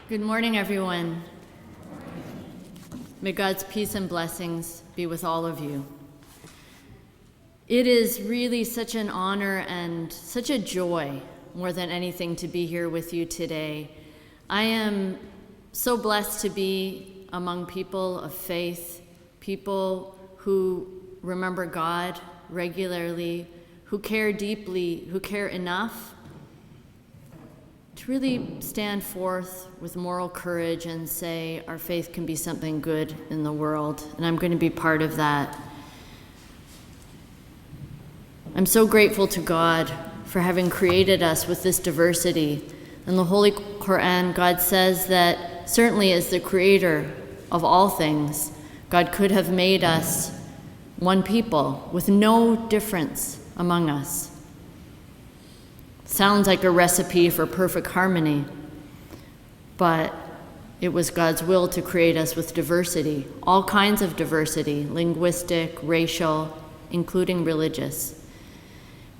Good morning, everyone. May God's peace and blessings be with all of you. It is really such an honor and such a joy, more than anything, to be here with you today. I am so blessed to be among people of faith, people who remember God regularly, who care deeply, who care enough to really stand forth with moral courage and say our faith can be something good in the world, and I'm going to be part of that. I'm so grateful to God for having created us with this diversity. In the Holy Quran, God says that certainly as the creator of all things, God could have made us one people with no difference among us. Sounds like a recipe for perfect harmony, but it was God's will to create us with diversity, all kinds of diversity, linguistic, racial, including religious.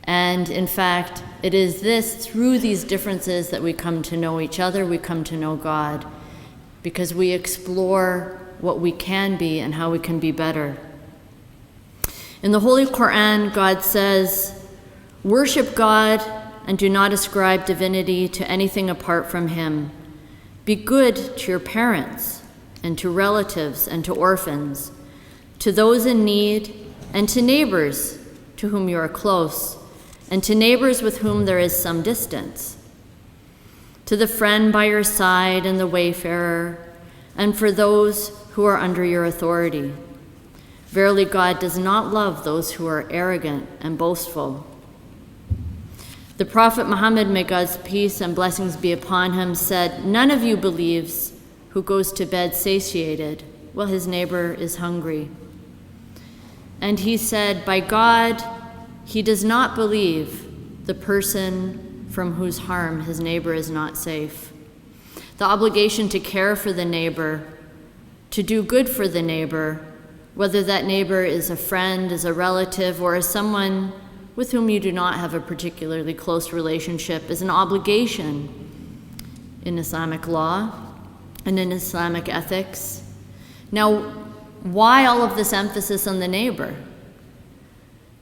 And in fact, it is through these differences that we come to know each other, we come to know God, because we explore what we can be and how we can be better. In the Holy Quran, God says, "Worship God and do not ascribe divinity to anything apart from him. Be good to your parents and to relatives and to orphans, to those in need and to neighbors to whom you are close, and to neighbors with whom there is some distance, to the friend by your side and the wayfarer, and for those who are under your authority. Verily, God does not love those who are arrogant and boastful." The Prophet Muhammad, may God's peace and blessings be upon him, said, "None of you believes who goes to bed satiated while his neighbor is hungry." And he said, "By God, he does not believe the person from whose harm his neighbor is not safe." The obligation to care for the neighbor, to do good for the neighbor, whether that neighbor is a friend, is a relative, or is someone with whom you do not have a particularly close relationship, is an obligation in Islamic law and in Islamic ethics. Now, why all of this emphasis on the neighbor?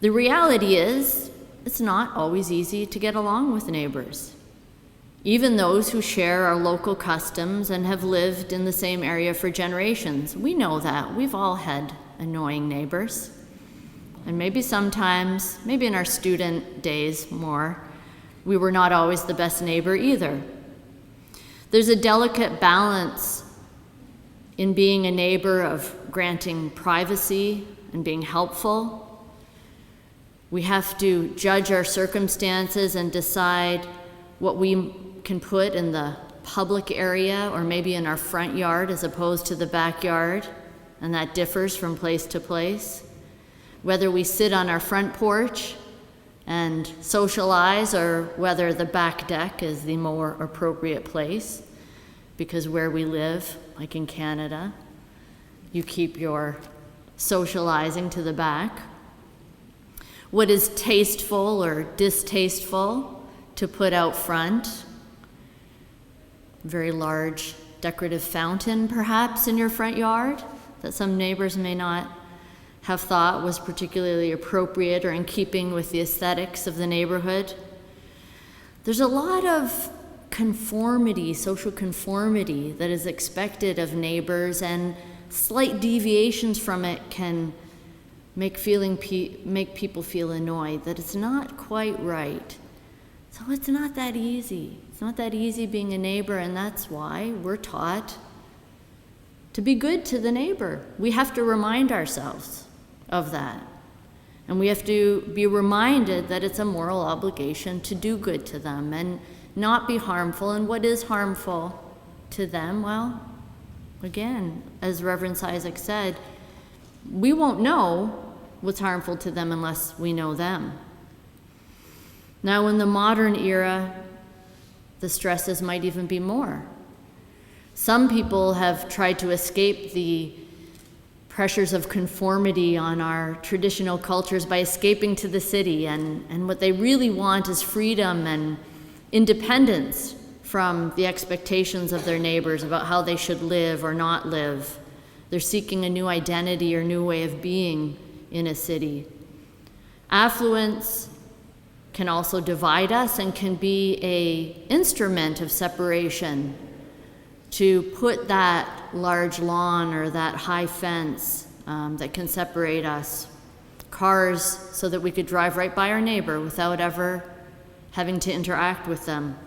The reality is, it's not always easy to get along with neighbors, even those who share our local customs and have lived in the same area for generations. We know that. We've all had annoying neighbors. And maybe sometimes, maybe in our student days more, we were not always the best neighbor either. There's a delicate balance in being a neighbor of granting privacy and being helpful. We have to judge our circumstances and decide what we can put in the public area or maybe in our front yard as opposed to the backyard, and that differs from place to place. Whether we sit on our front porch and socialize or whether the back deck is the more appropriate place, because where we live, like in Canada, you keep your socializing to the back. What is tasteful or distasteful to put out front? Very large decorative fountain, perhaps, in your front yard that some neighbors may not have thought was particularly appropriate or in keeping with the aesthetics of the neighborhood. There's a lot of conformity, social conformity, that is expected of neighbors, and slight deviations from it can make people feel annoyed that it's not quite right. So it's not that easy. It's not that easy being a neighbor, and that's why we're taught to be good to the neighbor. We have to remind ourselves of that. And we have to be reminded that it's a moral obligation to do good to them and not be harmful. And what is harmful to them? Well, again, as Reverend Isaac said, we won't know what's harmful to them unless we know them. Now, in the modern era, the stresses might even be more. Some people have tried to escape the pressures of conformity on our traditional cultures by escaping to the city, and what they really want is freedom and independence from the expectations of their neighbors about how they should live or not live. They're seeking a new identity or new way of being in a city. Affluence can also divide us and can be an instrument of separation, to put that large lawn or that high fence that can separate us. Cars, so that we could drive right by our neighbor without ever having to interact with them.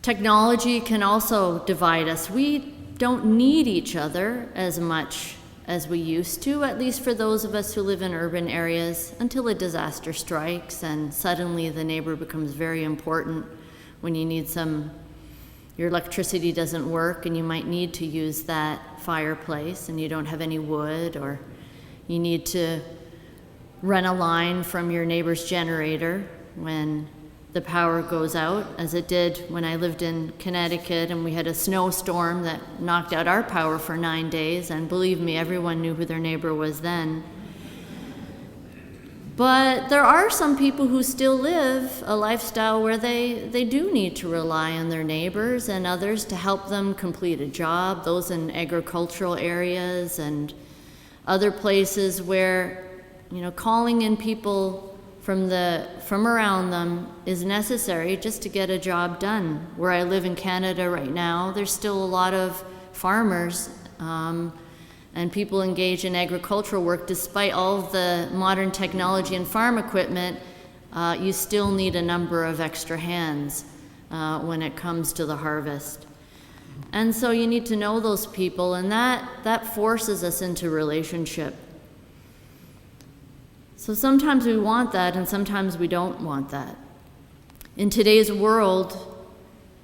Technology can also divide us. We don't need each other as much as we used to, at least for those of us who live in urban areas, until a disaster strikes and suddenly the neighbor becomes very important when you need your electricity doesn't work and you might need to use that fireplace and you don't have any wood, or you need to run a line from your neighbor's generator when the power goes out, as it did when I lived in Connecticut and we had a snowstorm that knocked out our power for 9 days, and believe me, everyone knew who their neighbor was then. But there are some people who still live a lifestyle where they do need to rely on their neighbors and others to help them complete a job, those in agricultural areas and other places where, calling in people from around them is necessary just to get a job done. Where I live in Canada right now, there's still a lot of farmers and people engaged in agricultural work. Despite all of the modern technology and farm equipment, you still need a number of extra hands when it comes to the harvest. And so you need to know those people, and that forces us into relationship. So sometimes we want that, and sometimes we don't want that. In today's world,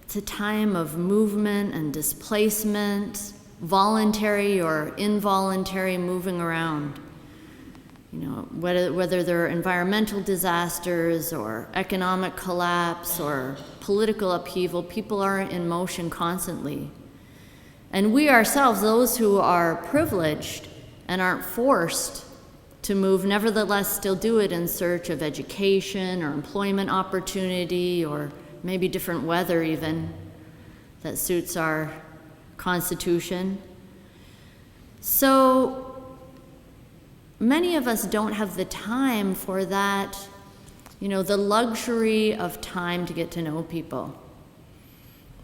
it's a time of movement and displacement, voluntary or involuntary moving around. Whether they're environmental disasters or economic collapse or political upheaval, people are in motion constantly. And we ourselves, those who are privileged and aren't forced to move, nevertheless still do it in search of education or employment opportunity, or maybe different weather even that suits our constitution. So many of us don't have the time for that, the luxury of time to get to know people,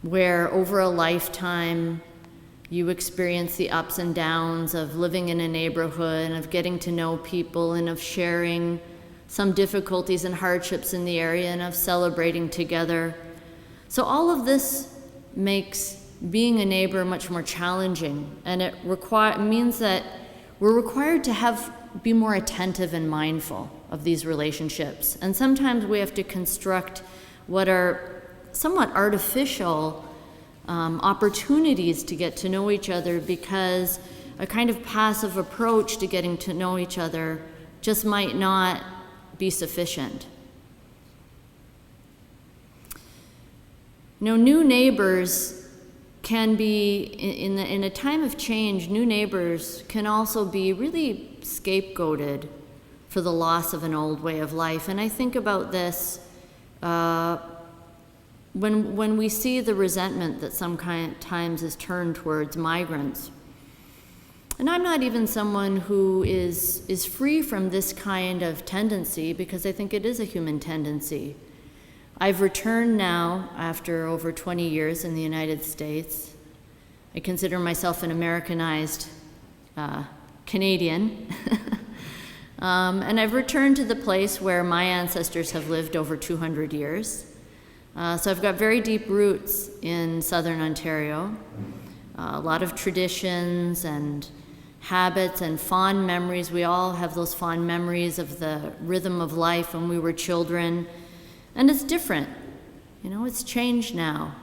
where over a lifetime you experience the ups and downs of living in a neighborhood and of getting to know people and of sharing some difficulties and hardships in the area and of celebrating together. So all of this makes being a neighbor much more challenging, and it means that we're required to be more attentive and mindful of these relationships. And sometimes we have to construct what are somewhat artificial opportunities to get to know each other, because a kind of passive approach to getting to know each other just might not be sufficient. New neighbors can be, in a time of change, new neighbors can also be really scapegoated for the loss of an old way of life. And I think about this when we see the resentment that sometimes is turned towards migrants. And I'm not even someone who is free from this kind of tendency, because I think it is a human tendency. I've returned now after over 20 years in the United States. I consider myself an Americanized Canadian. And I've returned to the place where my ancestors have lived over 200 years. So I've got very deep roots in southern Ontario, a lot of traditions and habits and fond memories. We all have those fond memories of the rhythm of life when we were children. And it's different. It's changed now.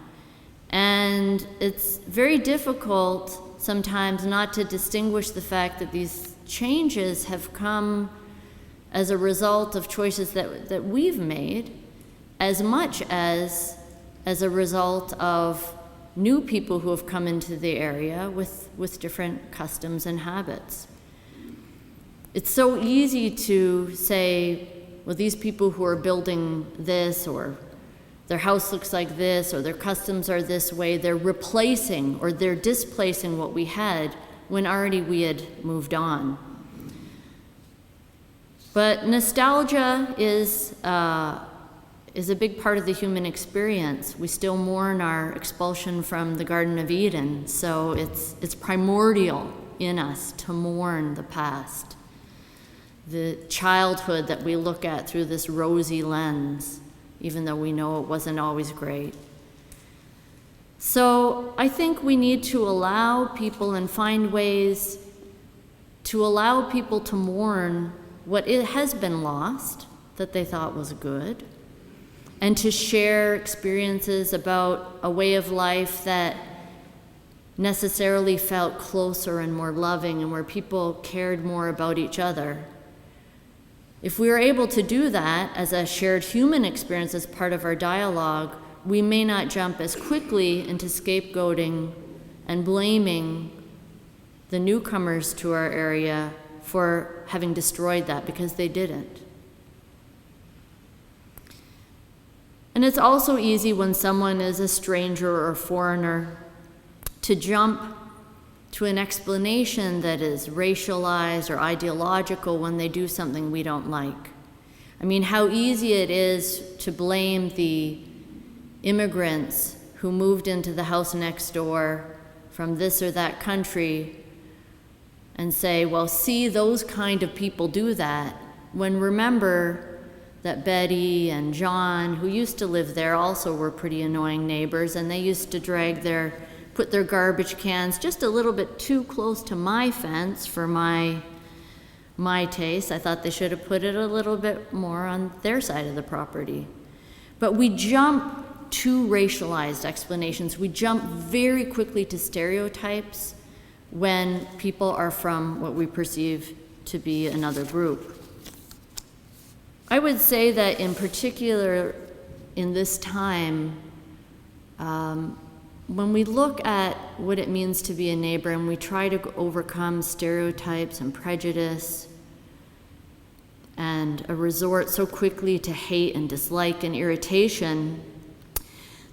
And it's very difficult sometimes not to distinguish the fact that these changes have come as a result of choices that we've made, as much as a result of new people who have come into the area with different customs and habits. It's so easy to say, well, these people who are building this or their house looks like this, or their customs are this way. They're replacing or they're displacing what we had when already we had moved on. But nostalgia is a big part of the human experience. We still mourn our expulsion from the Garden of Eden, so it's primordial in us to mourn the past, the childhood that we look at through this rosy lens, even though we know it wasn't always great. So I think we need to allow people and find ways to allow people to mourn what it has been lost that they thought was good, and to share experiences about a way of life that necessarily felt closer and more loving and where people cared more about each other. If we are able to do that as a shared human experience as part of our dialogue, we may not jump as quickly into scapegoating and blaming the newcomers to our area for having destroyed that, because they didn't. And it's also easy when someone is a stranger or a foreigner to jump to an explanation that is racialized or ideological when they do something we don't like. I mean, how easy it is to blame the immigrants who moved into the house next door from this or that country and say, well, see, those kind of people do that, when remember that Betty and John, who used to live there, also were pretty annoying neighbors, and they used to put their garbage cans just a little bit too close to my fence for my taste. I thought they should have put it a little bit more on their side of the property. But we jump to racialized explanations. We jump very quickly to stereotypes when people are from what we perceive to be another group. I would say that in particular in this time, when we look at what it means to be a neighbor and we try to overcome stereotypes and prejudice and a resort so quickly to hate and dislike and irritation,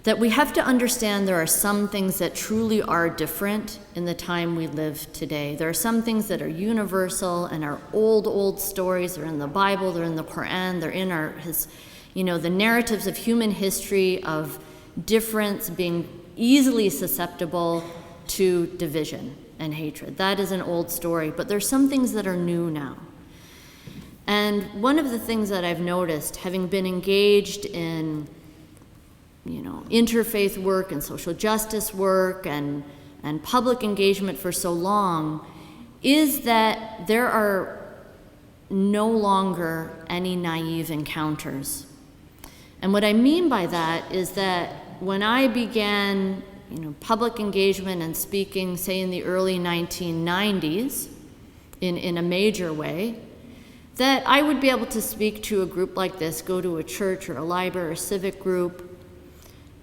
that we have to understand there are some things that truly are different in the time we live today. There are some things that are universal and are old stories. They're in the Bible, they're in the Quran, they're in the narratives of human history of difference being easily susceptible to division and hatred. That is an old story, but there's some things that are new now. And one of the things that I've noticed, having been engaged in interfaith work and social justice work and public engagement for so long, is that there are no longer any naive encounters. And what I mean by that is that when I began public engagement and speaking, say in the early 1990s, in a major way, that I would be able to speak to a group like this, go to a church or a library or a civic group,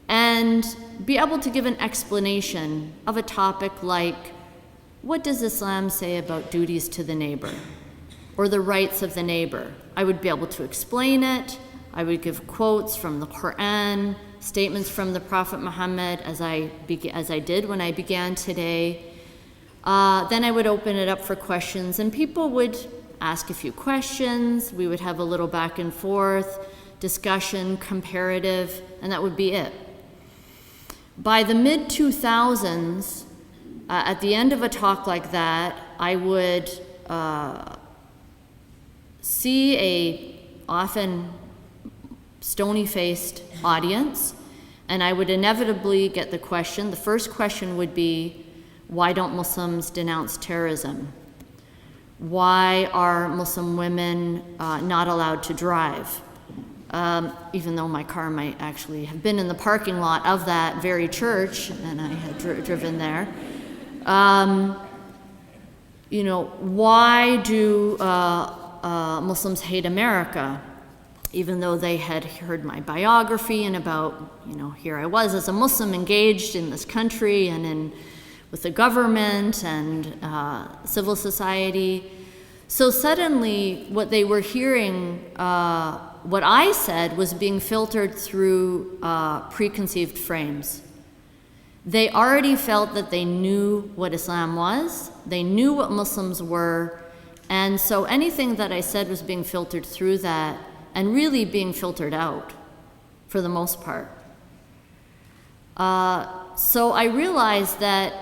and be able to give an explanation of a topic like, what does Islam say about duties to the neighbor or the rights of the neighbor? I would be able to explain it. I would give quotes from the Quran, statements from the Prophet Muhammad, as I did when I began today. Then I would open it up for questions, and people would ask a few questions. We would have a little back and forth, discussion, comparative, and that would be it. By the mid-2000s, at the end of a talk like that, I would see a often stony-faced audience, and I would inevitably get the first question would be, why don't Muslims denounce terrorism? Why are Muslim women not allowed to drive? Even though my car might actually have been in the parking lot of that very church, and I had driven there. Why do Muslims hate America? Even though they had heard my biography and about, here I was as a Muslim engaged in this country and with the government and civil society. So suddenly what they were hearing what I said was being filtered through preconceived frames. They already felt that they knew what Islam was, they knew what Muslims were, and so anything that I said was being filtered through that and really being filtered out for the most part. So I realized that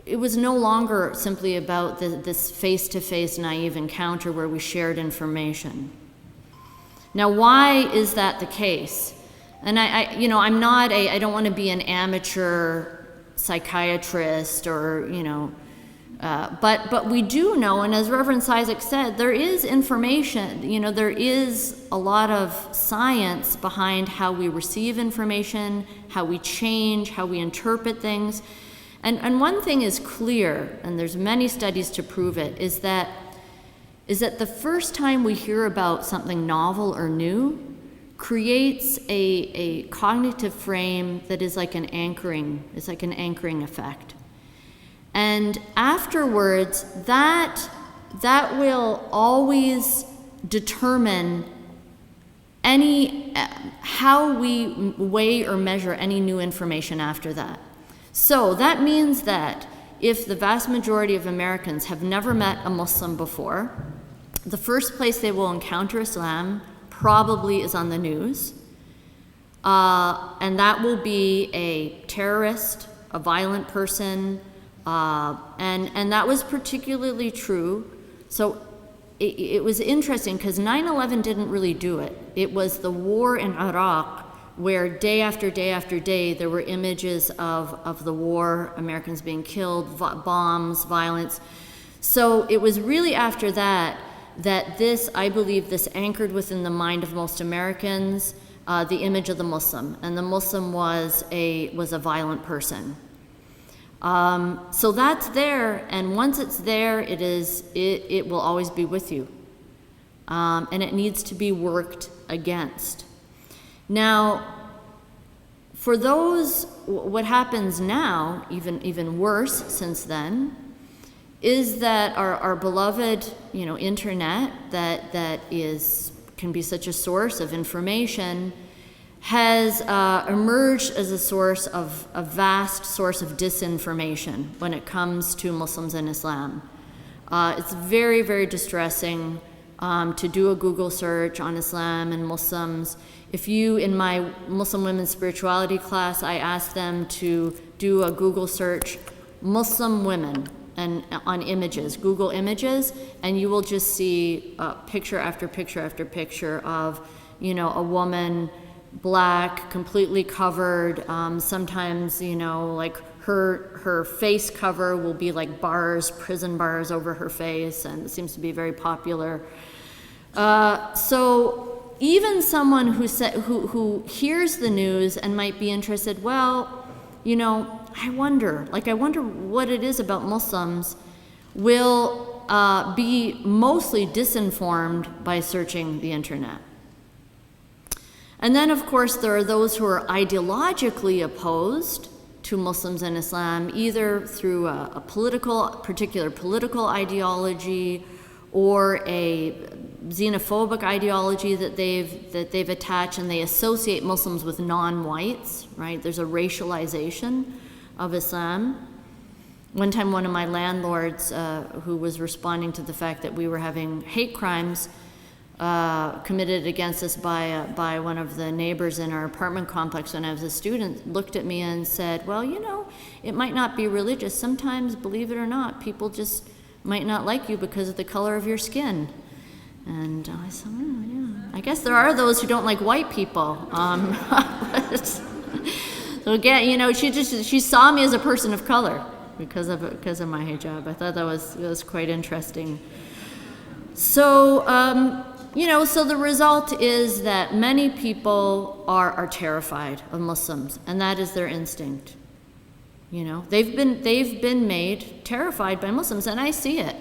it was no longer simply about this face-to-face naive encounter where we shared information. Now, why is that the case? And I don't want to be an amateur psychiatrist or, but we do know, and as Reverend Isaac said, there is information, there is a lot of science behind how we receive information, how we change, how we interpret things. And one thing is clear, and there's many studies to prove it, is that the first time we hear about something novel or new creates a cognitive frame that is like an anchoring effect. And afterwards, that will always determine how we weigh or measure any new information after that. So that means that if the vast majority of Americans have never met a Muslim before, the first place they will encounter Islam probably is on the news. And that will be a terrorist, a violent person, and that was particularly true. So it was interesting because 9/11 didn't really do it. It was the war in Iraq where day after day after day there were images of the war, Americans being killed, bombs, violence. So it was really after that I believe this anchored within the mind of most Americans the image of the Muslim, and the Muslim was a violent person. So that's there, and once it's there, it will always be with you, and it needs to be worked against. Now, for those, what happens now, even worse since then, is that our beloved, internet that can be such a source of information has emerged as a vast source of disinformation when it comes to Muslims and Islam. It's very, very distressing to do a Google search on Islam and Muslims. In my Muslim women's spirituality class, I asked them to do a Google search, Muslim women, and on images, Google images, and you will just see picture after picture after picture of, a woman, black, completely covered. Sometimes, like her face cover will be like prison bars over her face, and it seems to be very popular. So even someone who hears the news and might be interested, I wonder what it is about Muslims, will be mostly disinformed by searching the internet. And then, of course, there are those who are ideologically opposed to Muslims and Islam, either through a particular political ideology or a xenophobic ideology that they've attached, and they associate Muslims with non-whites, right? There's a racialization of Islam. One time, one of my landlords who was responding to the fact that we were having hate crimes committed against us by one of the neighbors in our apartment complex when I was a student, looked at me and said, it might not be religious. Sometimes, believe it or not, people just might not like you because of the color of your skin. And I said, yeah. I guess there are those who don't like white people. So again, she saw me as a person of color because of my hijab. I thought that was quite interesting. So, so the result is that many people are terrified of Muslims, and that is their instinct. They've been made terrified by Muslims, and I see it.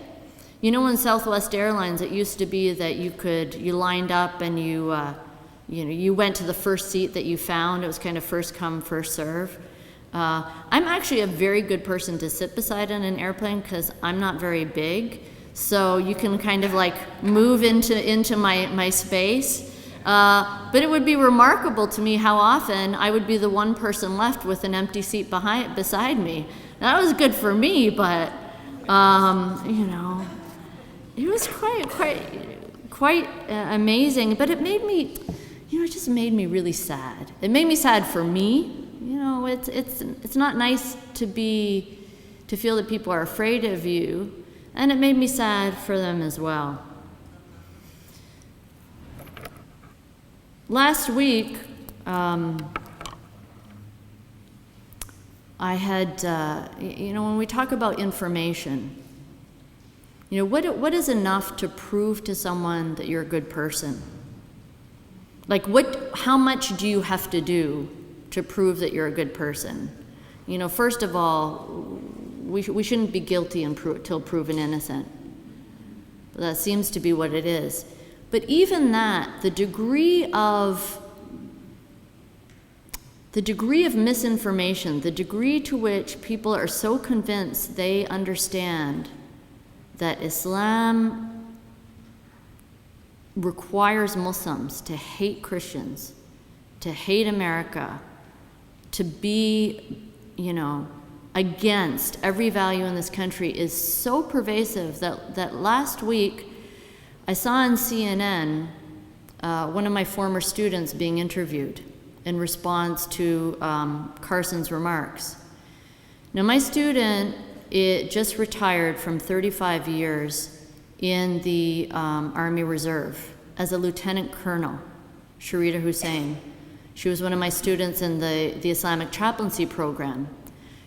In Southwest Airlines, it used to be that you lined up and you went to the first seat that you found. It was kind of first come, first serve. I'm actually a very good person to sit beside in an airplane because I'm not very big. So you can kind of like move into my space. But it would be remarkable to me how often I would be the one person left with an empty seat beside me. That was good for me, but it was quite amazing. But it made me, it just made me really sad. It made me sad for me. It's not nice to feel that people are afraid of you, and it made me sad for them as well. Last week, I had, when we talk about information, what is enough to prove to someone that you're a good person? Like, how much do you have to do to prove that you're a good person? First of all, we shouldn't be guilty until proven innocent. That seems to be what it is. But even that, the degree of misinformation, the degree to which people are so convinced they understand that Islam requires Muslims to hate Christians, to hate America, to be, against every value in this country is so pervasive that last week I saw on CNN one of my former students being interviewed in response to Carson's remarks. Now, my student just retired from 35 years in the Army Reserve as a lieutenant colonel, Sharita Hussein. She was one of my students in the Islamic chaplaincy program.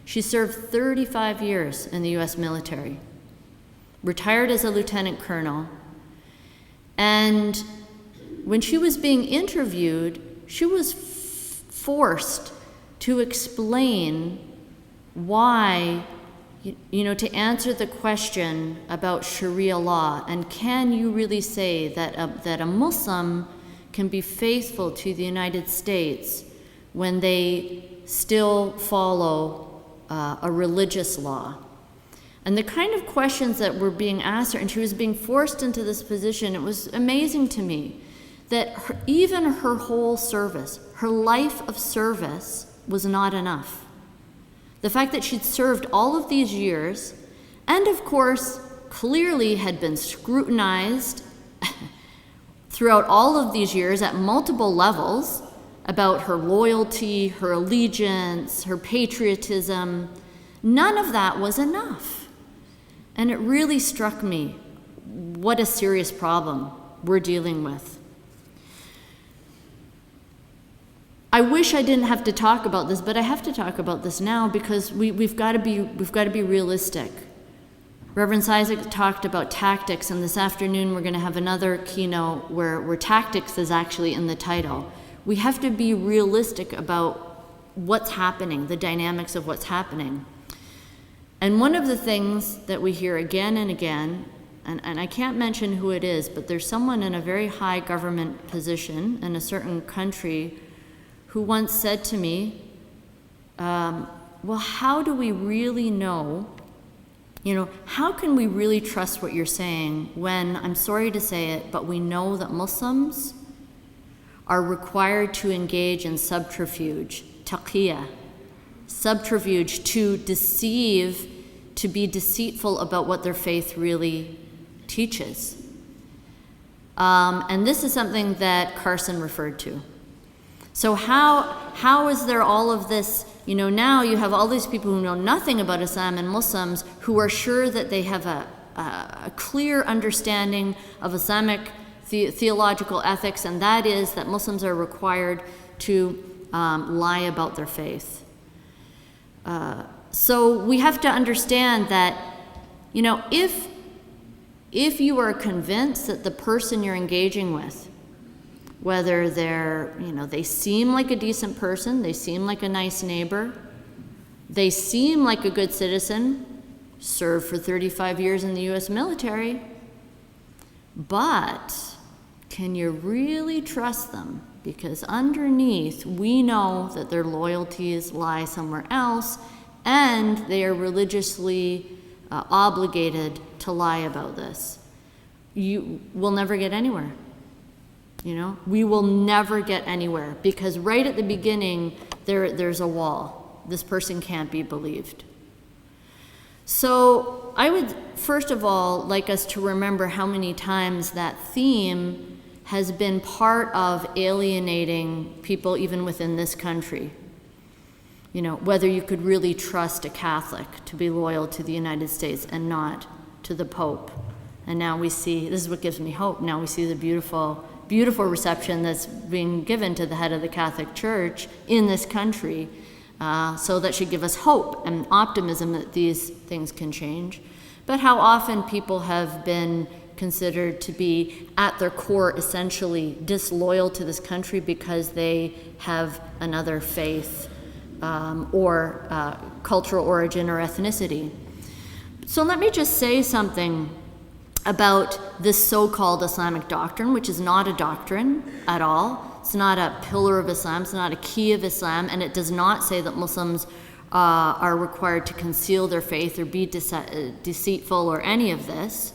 She served 35 years in the U.S. military, retired as a lieutenant colonel, and when she was being interviewed, she was forced to explain why, to answer the question about Sharia law, and can you really say that a Muslim can be faithful to the United States when they still follow a religious law? And the kind of questions that were being asked her, and she was being forced into this position, it was amazing to me that even her whole service, her life of service, was not enough. The fact that she'd served all of these years, and of course, clearly had been scrutinized throughout all of these years at multiple levels about her loyalty, her allegiance, her patriotism, none of that was enough. And it really struck me what a serious problem we're dealing with. I wish I didn't have to talk about this, but I have to talk about this now because we've got to be realistic. Reverend Isaac talked about tactics, and this afternoon we're going to have another keynote where tactics is actually in the title. We have to be realistic about what's happening, the dynamics of what's happening. And one of the things that we hear again and again, and I can't mention who it is, but there's someone in a very high government position in a certain country who once said to me, well, how do we really know, how can we really trust what you're saying when, I'm sorry to say it, but we know that Muslims are required to engage in subterfuge, taqiyya, subterfuge to deceive, to be deceitful about what their faith really teaches. And this is something that Carson referred to. So how is there all of this, now you have all these people who know nothing about Islam and Muslims who are sure that they have a clear understanding of Islamic theological ethics, and that is that Muslims are required to lie about their faith. So we have to understand that, if you are convinced that the person you're engaging with, whether they're, they seem like a decent person, they seem like a nice neighbor, they seem like a good citizen, served for 35 years in the U.S. military, but can you really trust them? Because underneath, we know that their loyalties lie somewhere else, and they are religiously obligated to lie about this. You will never get anywhere. We will never get anywhere because right at the beginning, there's a wall. This person can't be believed. So I would, first of all, like us to remember how many times that theme has been part of alienating people even within this country. Whether you could really trust a Catholic to be loyal to the United States and not to the Pope. And now we see, this is what gives me hope, now we see the beautiful reception that's being given to the head of the Catholic Church in this country. So that should give us hope and optimism that these things can change. But how often people have been considered to be, at their core, essentially disloyal to this country because they have another faith or cultural origin or ethnicity. So let me just say something about this so-called Islamic doctrine, which is not a doctrine at all. It's not a pillar of Islam, it's not a key of Islam, and it does not say that Muslims are required to conceal their faith or be deceitful or any of this.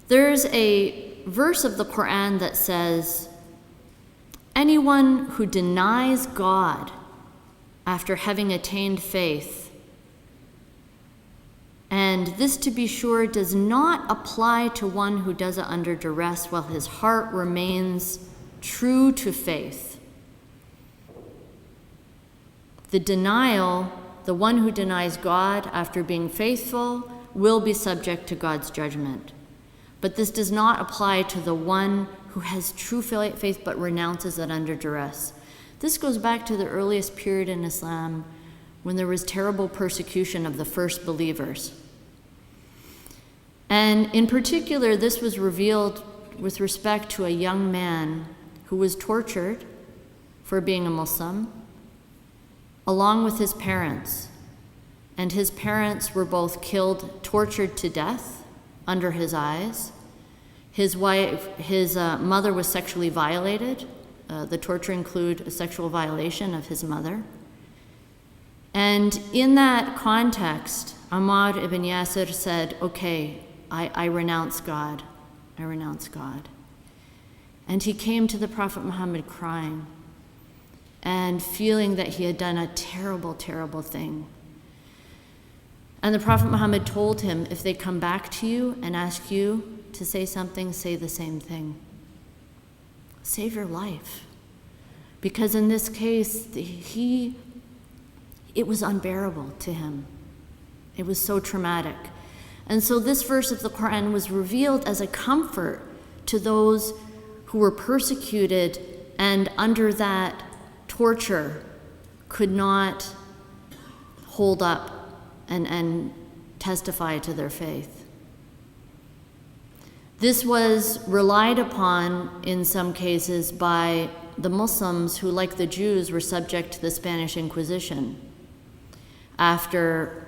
There's a verse of the Quran that says, anyone who denies God after having attained faith, and this, to be sure, does not apply to one who does it under duress while his heart remains true to faith. The one who denies God after being faithful will be subject to God's judgment. But this does not apply to the one who has true faith but renounces it under duress. This goes back to the earliest period in Islam when there was terrible persecution of the first believers. And in particular, this was revealed with respect to a young man who was tortured for being a Muslim, along with his parents. And his parents were both killed, tortured to death under his eyes. His mother was sexually violated. The torture included a sexual violation of his mother. And in that context, Ammar ibn Yasir said, okay, I renounce God. I renounce God. And he came to the Prophet Muhammad crying and feeling that he had done a terrible, terrible thing. And the Prophet Muhammad told him, if they come back to you and ask you to say something, say the same thing. Save your life. Because in this case, it was unbearable to him. It was so traumatic. And so this verse of the Quran was revealed as a comfort to those who were persecuted and under that torture could not hold up and testify to their faith. This was relied upon in some cases by the Muslims who, like the Jews, were subject to the Spanish Inquisition after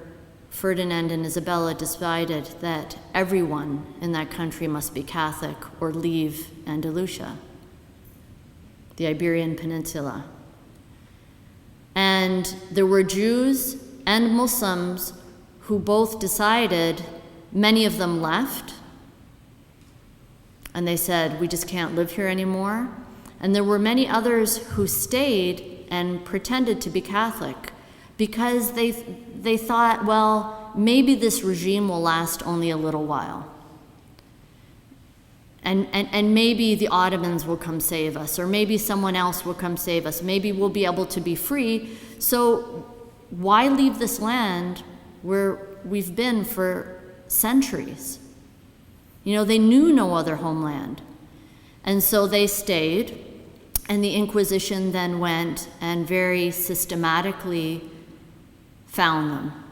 Ferdinand and Isabella decided that everyone in that country must be Catholic or leave Andalusia, the Iberian Peninsula. And there were Jews and Muslims who both decided, many of them left, and they said, we just can't live here anymore. And there were many others who stayed and pretended to be Catholic because they thought, well, maybe this regime will last only a little while. And maybe the Ottomans will come save us, or maybe someone else will come save us. Maybe we'll be able to be free. So why leave this land where we've been for centuries? They knew no other homeland. And so they stayed, and the Inquisition then went and very systematically found them.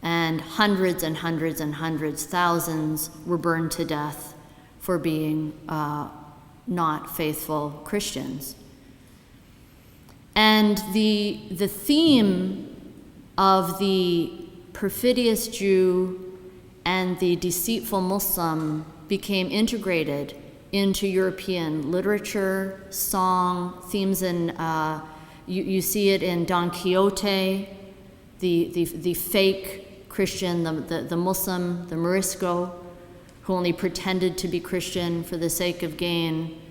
And hundreds and hundreds and hundreds, thousands were burned to death for being not faithful Christians. And the theme of the perfidious Jew and the deceitful Muslim became integrated into European literature, song, themes in, you see it in Don Quixote, the fake Christian, the Muslim, the Morisco, who only pretended to be Christian for the sake of gain,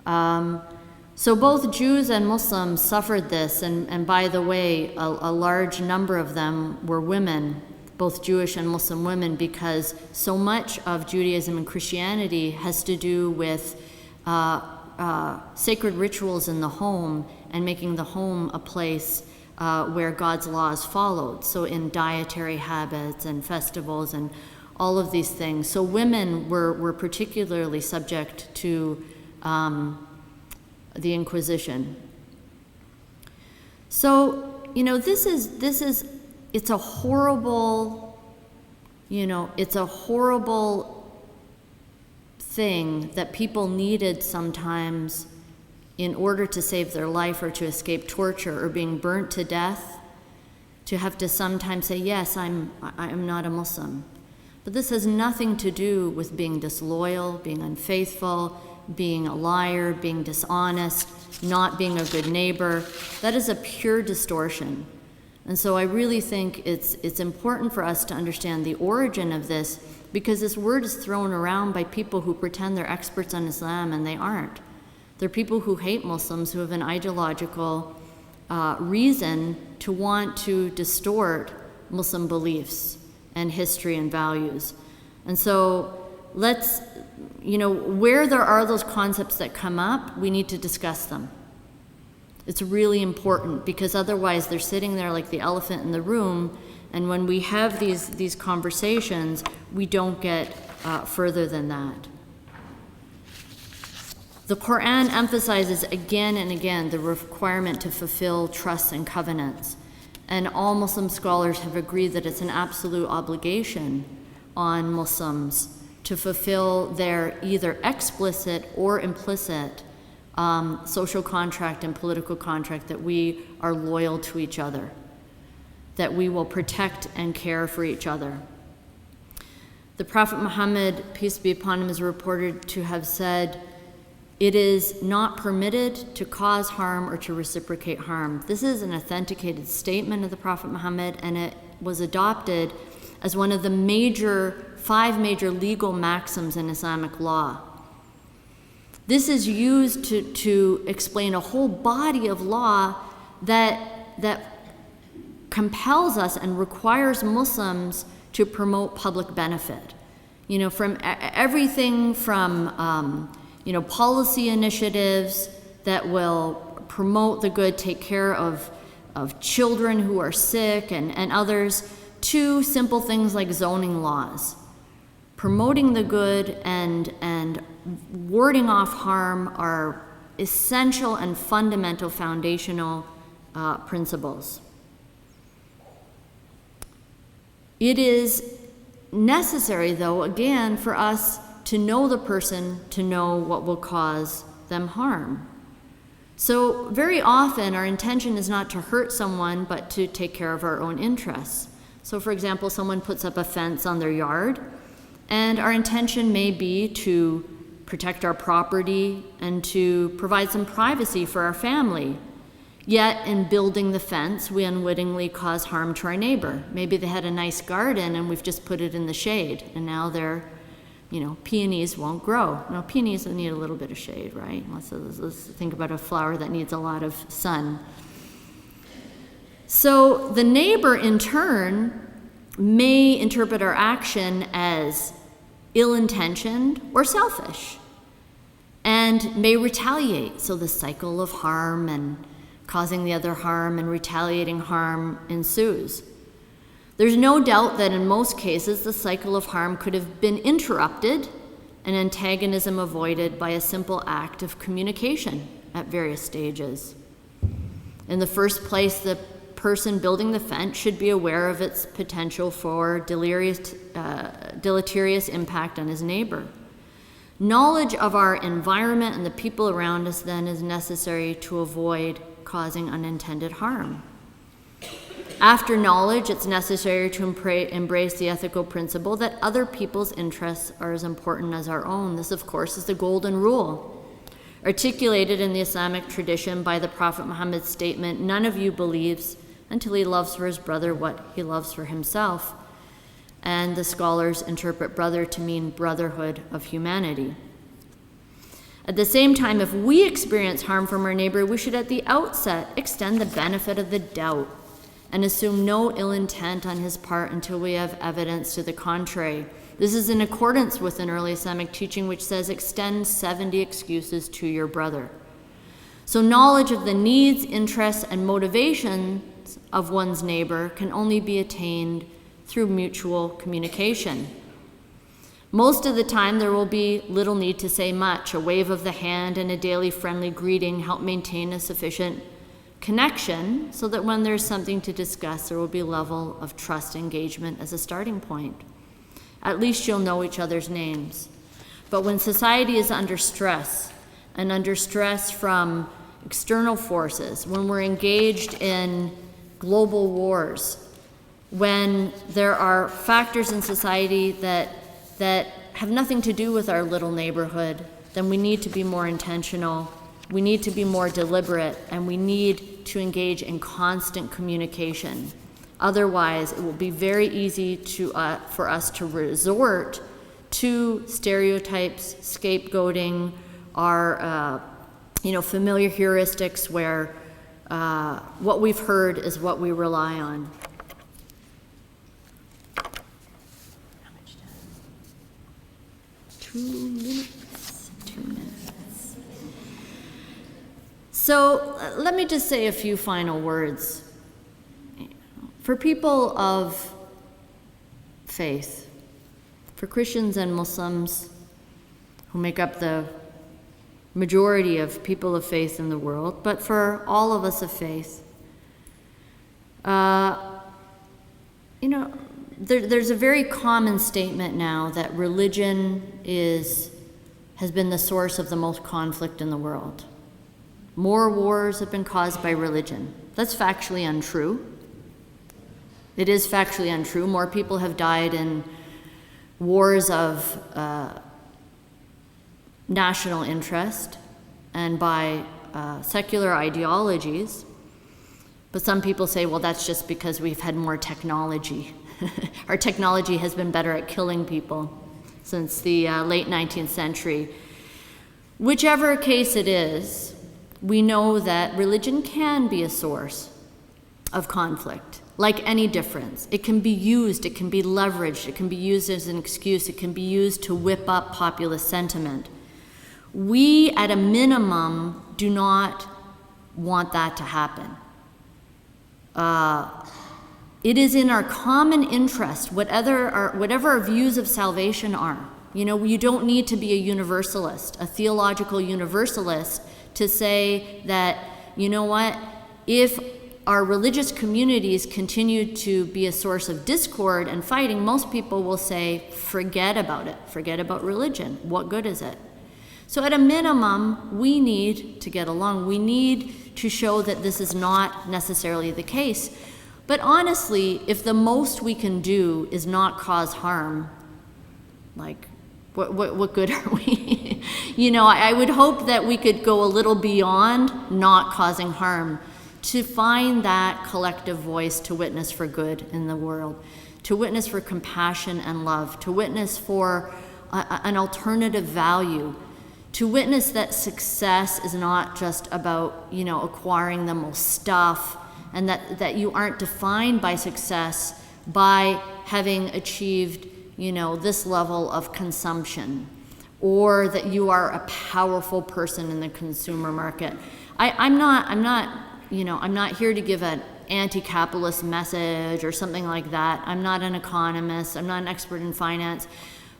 So both Jews and Muslims suffered this, and by the way, a large number of them were women, both Jewish and Muslim women, because so much of Judaism and Christianity has to do with sacred rituals in the home and making the home a place where God's law is followed. So in dietary habits and festivals and all of these things. So women were particularly subject to the Inquisition. So, it's a horrible, it's a horrible thing that people needed sometimes in order to save their life or to escape torture or being burnt to death, to have to sometimes say, yes, I'm not a Muslim. But this has nothing to do with being disloyal, being unfaithful, being a liar, being dishonest, not being a good neighbor. That is a pure distortion. And so I really think it's important for us to understand the origin of this, because this word is thrown around by people who pretend they're experts on Islam, and they aren't. They're people who hate Muslims, who have an ideological reason to want to distort Muslim beliefs and history and values. And so let's, where there are those concepts that come up, we need to discuss them. It's really important, because otherwise they're sitting there like the elephant in the room, and when we have these conversations, we don't get further than that. The Quran emphasizes again and again the requirement to fulfill trusts and covenants, and all Muslim scholars have agreed that it's an absolute obligation on Muslims to fulfill their either explicit or implicit social contract and political contract, that we are loyal to each other, that we will protect and care for each other. The Prophet Muhammad, peace be upon him, is reported to have said, "It is not permitted to cause harm or to reciprocate harm." This is an authenticated statement of the Prophet Muhammad, and it was adopted as one of the five major legal maxims in Islamic law. This is used to explain a whole body of law that compels us and requires Muslims to promote public benefit. From everything from policy initiatives that will promote the good, take care of children who are sick and others, to simple things like zoning laws. Promoting the good and warding off harm are essential and fundamental foundational principles. It is necessary, though, again, for us to know the person, to know what will cause them harm. So very often our intention is not to hurt someone, but to take care of our own interests. So for example, someone puts up a fence on their yard, and our intention may be to protect our property and to provide some privacy for our family. Yet in building the fence, we unwittingly cause harm to our neighbor. Maybe they had a nice garden and we've just put it in the shade, and now their peonies won't grow. Peonies need a little bit of shade, right? Let's think about a flower that needs a lot of sun. So the neighbor, in turn, may interpret our action as ill-intentioned or selfish, and may retaliate. So the cycle of harm and causing the other harm and retaliating harm ensues. There's no doubt that in most cases the cycle of harm could have been interrupted and antagonism avoided by a simple act of communication at various stages. In the first place, the person building the fence should be aware of its potential for deleterious impact on his neighbor. Knowledge of our environment and the people around us then is necessary to avoid causing unintended harm. After knowledge, it's necessary to embrace the ethical principle that other people's interests are as important as our own. This, of course, is the golden rule, articulated in the Islamic tradition by the Prophet Muhammad's statement, "None of you believes until he loves for his brother what he loves for himself." And the scholars interpret brother to mean brotherhood of humanity. At the same time, if we experience harm from our neighbor, we should at the outset extend the benefit of the doubt and assume no ill intent on his part until we have evidence to the contrary. This is in accordance with an early Islamic teaching which says, extend 70 excuses to your brother. So knowledge of the needs, interests, and motivations of one's neighbor can only be attained through mutual communication. Most of the time, there will be little need to say much. A wave of the hand and a daily friendly greeting help maintain a sufficient connection so that when there's something to discuss, there will be a level of trust engagement as a starting point. At least you'll know each other's names. But when society is under stress, and under stress from external forces, when we're engaged in global wars, when there are factors in society that have nothing to do with our little neighborhood, then we need to be more intentional, we need to be more deliberate, and we need to engage in constant communication. Otherwise, it will be very easy for us to resort to stereotypes, scapegoating, our familiar heuristics where what we've heard is what we rely on. 2 minutes. So let me just say a few final words. For people of faith, for Christians and Muslims who make up the majority of people of faith in the world, but for all of us of faith, there's a very common statement now that religion has been the source of the most conflict in the world. More wars have been caused by religion. That's factually untrue. It is factually untrue. More people have died in wars of national interest and by secular ideologies. But some people say, well, that's just because we've had more technology. Our technology has been better at killing people since the late 19th century. Whichever case it is, we know that religion can be a source of conflict. Like any difference, it can be used, it can be leveraged, it can be used as an excuse, it can be used to whip up populist sentiment. We, at a minimum, do not want that to happen. It is in our common interest, whatever our views of salvation are. You don't need to be a universalist, a theological universalist, to say that, you know what, if our religious communities continue to be a source of discord and fighting, most people will say, forget about it, forget about religion. What good is it? So at a minimum, we need to get along. We need to show that this is not necessarily the case. But honestly, if the most we can do is not cause harm, like, what good are we? I would hope that we could go a little beyond not causing harm to find that collective voice to witness for good in the world, to witness for compassion and love, to witness for an alternative value, to witness that success is not just about, acquiring the most stuff, and that you aren't defined by success by having achieved, this level of consumption, or that you are a powerful person in the consumer market. I'm not here to give an anti-capitalist message or something like that. I'm not an economist. I'm not an expert in finance.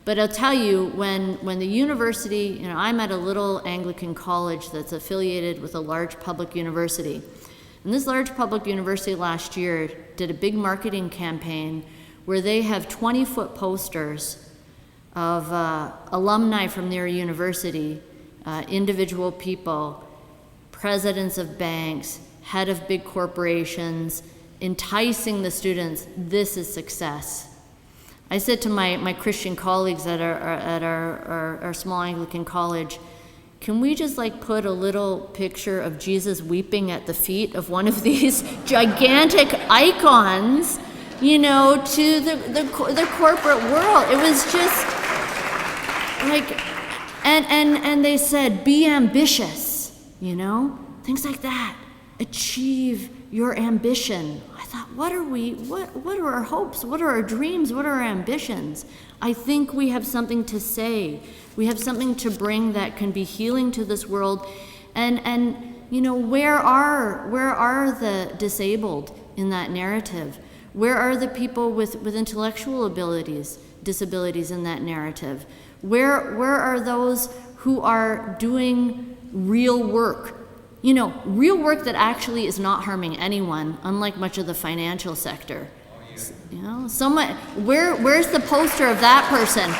But I'll tell you, when the university, I'm at a little Anglican college that's affiliated with a large public university. And this large public university last year did a big marketing campaign where they have 20-foot posters of alumni from their university, individual people, presidents of banks, head of big corporations, enticing the students. This is success. I said to my Christian colleagues at our small Anglican college, can we just put a little picture of Jesus weeping at the feet of one of these gigantic icons, to the corporate world? It was just And they said, be ambitious, things like that. Achieve your ambition. I thought, what are our hopes? What are our dreams? What are our ambitions? I think we have something to say. We have something to bring that can be healing to this world. And where are the disabled in that narrative? Where are the people with intellectual disabilities in that narrative? Where are those who are doing real work? Real work that actually is not harming anyone, unlike much of the financial sector. Where's the poster of that person?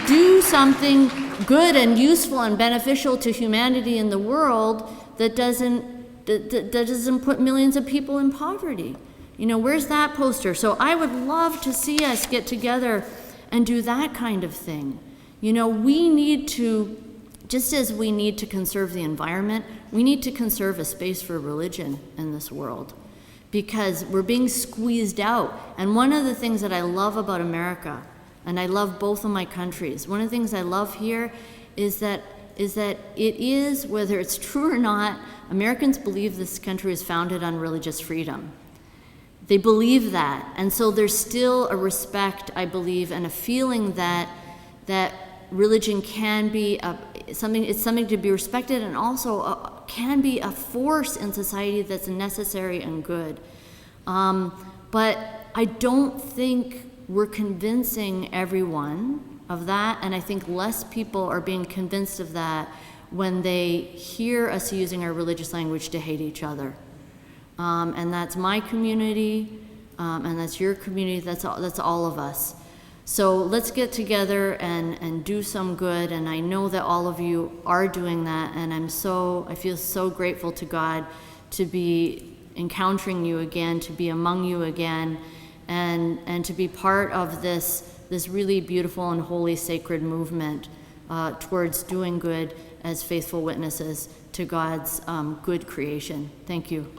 Do something good and useful and beneficial to humanity in the world that doesn't put millions of people in poverty. Where's that poster? So I would love to see us get together and do that kind of thing. We need to, just as we need to conserve the environment, we need to conserve a space for religion in this world, because we're being squeezed out. And one of the things that I love about America, and I love both of my countries, one of the things I love here is that it is, whether it's true or not, Americans believe this country is founded on religious freedom. They believe that. And so there's still a respect, I believe, and a feeling that religion can be something to be respected, and also can be a force in society that's necessary and good. But I don't think we're convincing everyone of that, and I think less people are being convinced of that when they hear us using our religious language to hate each other. And that's my community, and that's your community, that's all of us. So let's get together and do some good, and I know that all of you are doing that, and I feel so grateful to God to be encountering you again, to be among you again, and to be part of this really beautiful and holy sacred movement towards doing good as faithful witnesses to God's good creation. Thank you.